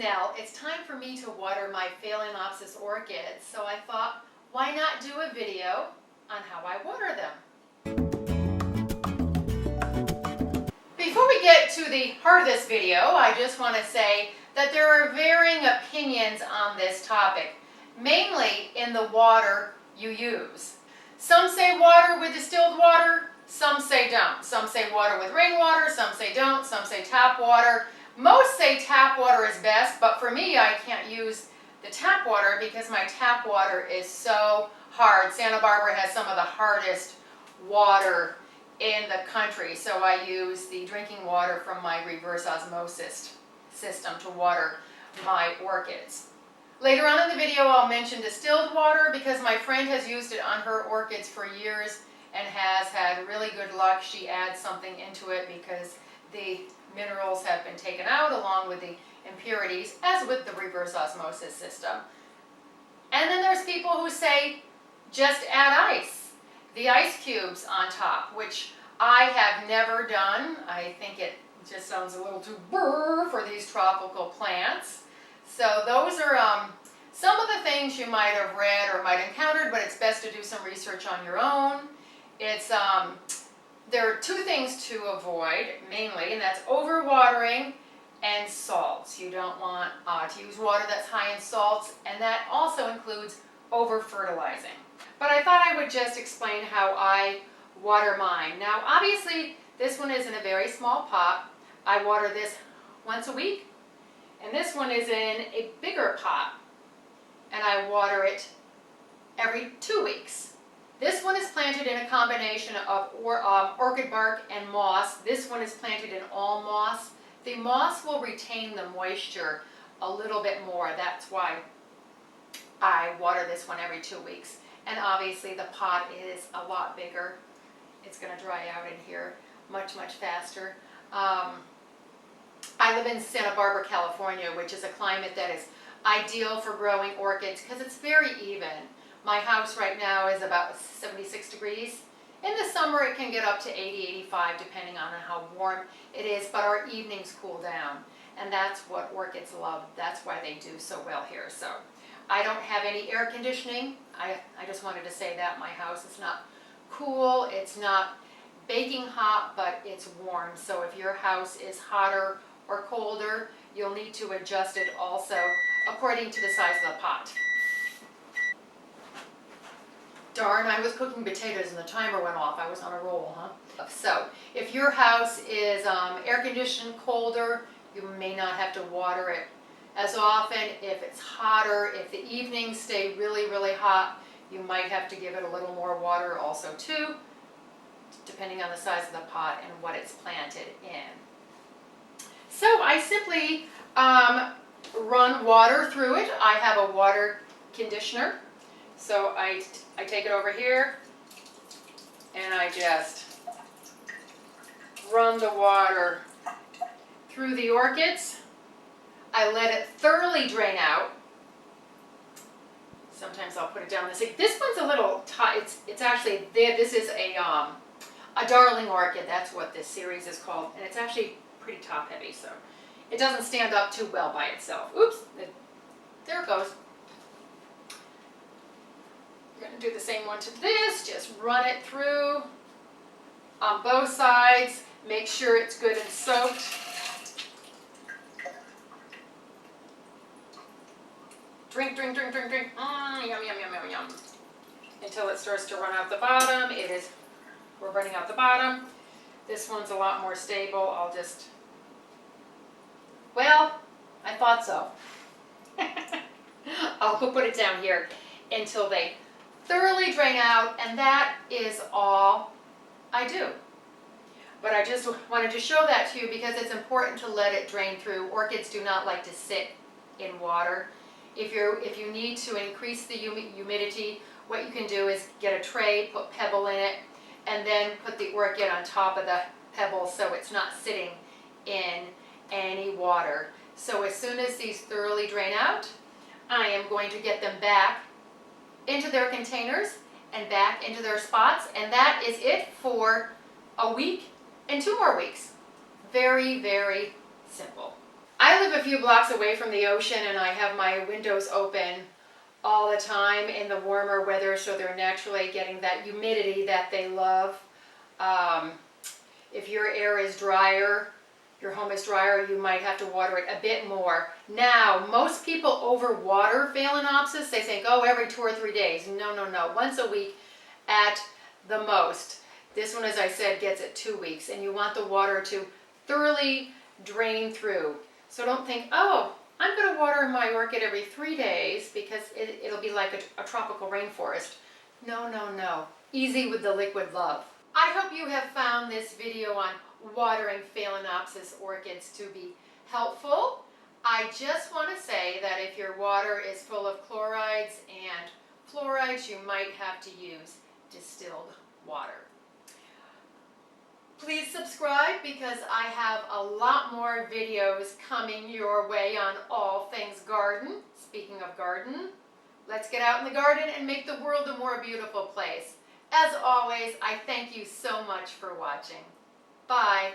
Now, it's time for me to water my Phalaenopsis orchids, so I thought, why not do a video on how I water them? Before we get to the heart of this video, I just want to say that there are varying opinions on this topic, mainly in the water you use. Some say water with distilled water, some say don't. Some say water with rainwater, some say don't, some say tap water. Most say tap water is best, but for me, I can't use the tap water because my tap water is so hard. Santa Barbara has some of the hardest water in the country, so I use the drinking water from my reverse osmosis system to water my orchids. Later on in the video, I'll mention distilled water because my friend has used it on her orchids for years and has had really good luck. She adds something into it because the minerals have been taken out along with the impurities, as with the reverse osmosis system. And then there's people who say just add ice, the ice cubes on top, which I have never done. I think it just sounds a little too brr for these tropical plants. So those are some of the things you might have read or might have encountered, but it's best to do some research on your own. There are two things to avoid mainly, and that's overwatering and salts. You don't want to use water that's high in salts, and that also includes over-fertilizing. But I thought I would just explain how I water mine. Now obviously this one is in a very small pot. I water this once a week, and this one is in a bigger pot, and I water it every 2 weeks. This one is planted in a combination of orchid bark and moss. This one is planted in all moss. The moss will retain the moisture a little bit more. That's why I water this one every 2 weeks. And obviously the pot is a lot bigger. It's going to dry out in here much, much faster. I live in Santa Barbara, California, which is a climate that is ideal for growing orchids because it's very even. My house right now is about 76 degrees. In the summer it can get up to 80, 85 depending on how warm it is, but our evenings cool down. And that's what orchids love. That's why they do so well here. So I don't have any air conditioning. I just wanted to say that my house is not cool. It's not baking hot, but it's warm. So if your house is hotter or colder, you'll need to adjust it also according to the size of the pot. Darn, I was cooking potatoes and the timer went off. I was on a roll, huh? So, if your house is air conditioned, colder, you may not have to water it as often. If it's hotter, if the evenings stay really, really hot, you might have to give it a little more water also too, depending on the size of the pot and what it's planted in. So I simply run water through it. I have a water conditioner. So I take it over here and I just run the water through the orchids. I let it thoroughly drain out. Sometimes I'll put it down the sink. This one's a little tight. It's actually, this is a darling orchid. That's what this series is called. And it's actually pretty top heavy, so it doesn't stand up too well by itself. Oops, there it goes. We're going to do the same one to this. Just run it through on both sides. Make sure it's good and soaked. Drink, drink, drink, drink, drink. Yum, yum, yum, yum, yum. Until it starts to run out the bottom. We're running out the bottom. This one's a lot more stable. Well, I thought so. I'll put it down here until they thoroughly drain out, and that is all I do. But I just wanted to show that to you because it's important to let it drain through. Orchids do not like to sit in water. If you need to increase the humidity, what you can do is get a tray, put pebble in it, and then put the orchid on top of the pebble so it's not sitting in any water. So as soon as these thoroughly drain out, I am going to get them back into their containers and back into their spots, and that is it for a week and 2 more weeks. Very, very simple. I live a few blocks away from the ocean and I have my windows open all the time in the warmer weather, so they're naturally getting that humidity that they love. If your air is drier, your home is drier, you might have to water it a bit more. Now, most people overwater Phalaenopsis. They think, oh, every 2 or 3 days. No, no, no. Once a week at the most. This one, as I said, gets it 2 weeks, and you want the water to thoroughly drain through. So don't think, oh, I'm going to water my orchid every 3 days because it'll be like a tropical rainforest. No, no, no. Easy with the liquid love. I hope you have found this video on watering Phalaenopsis orchids to be helpful. I just want to say that if your water is full of chlorides and fluorides, you might have to use distilled water. Please subscribe because I have a lot more videos coming your way on all things garden. Speaking of garden, let's get out in the garden and make the world a more beautiful place. As always, I thank you so much for watching. Bye.